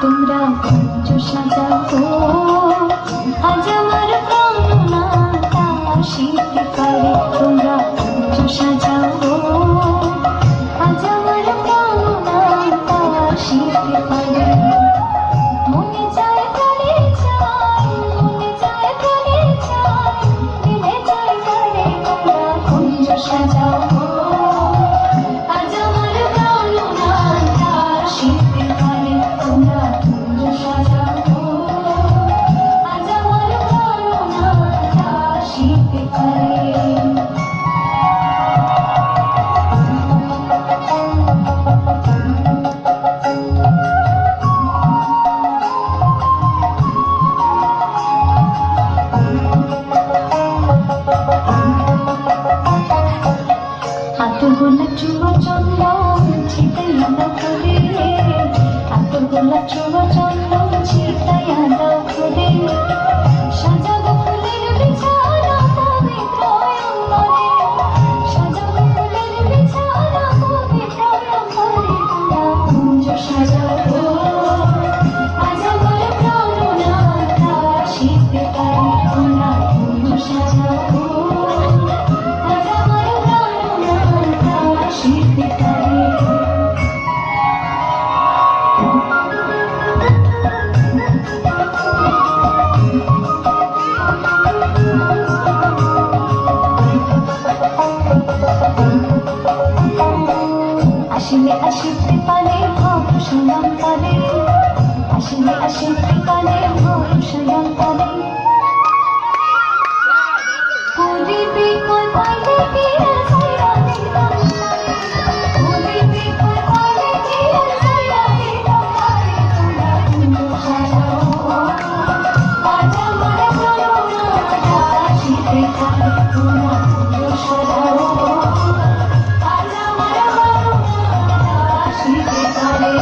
তোমরা কুঞ্জ সাজাও আজ আমার প্রাণনাথ আসিতে পারে। তোমরা কুঞ্জ সাজাও আজ আমার প্রাণনাথ আসিতে পারে। মনে যায় প্রাণে চাই, মনে যায় প্রাণে চাই, দিলে চাই জানে তোমরা কুঞ্জ সাজাও আজ আমার প্রাণনাথ আসিতে পারে। তোমরা কুঞ্জ সাজাও আজ আমার প্রাণনাথ আসিতে পারে। আতর গোলাপ চুমা চন্দন ছিটাইয়া দাও করে, আতর গোলাপ চুমা চন্দন ছিটাইয়া দাও করে। সাজাবো ফুলের বিছানা পবিত্র অঙ্গনে, সাজাবো ফুলের বিছানা পবিত্র অঙ্গনে। তোমরা কুঞ্জ সাজাও আজ আমার প্রাণনাথ আসিতে পারে। তোমরা কুঞ্জ সাজাও আজ আমার প্রাণনাথ আসিতে পারে। আসিলে আসিতে পারে ভরসায়াম পারে, আসিলে আসিতে পারে ভরসায়াম পারে। করিবে কই পাইলে কি আর ছাইরা দিতাম পারে, করিবে কই পাইলে কি আর ছাইরা দিতাম পারে। তোমরা কুঞ্জ সাজাও আজ আমার প্রাণনাথ আসিতে পারে। তোমরা কুঞ্জ সাজাও আজ আমার প্রাণনাথ আসিতে পারে।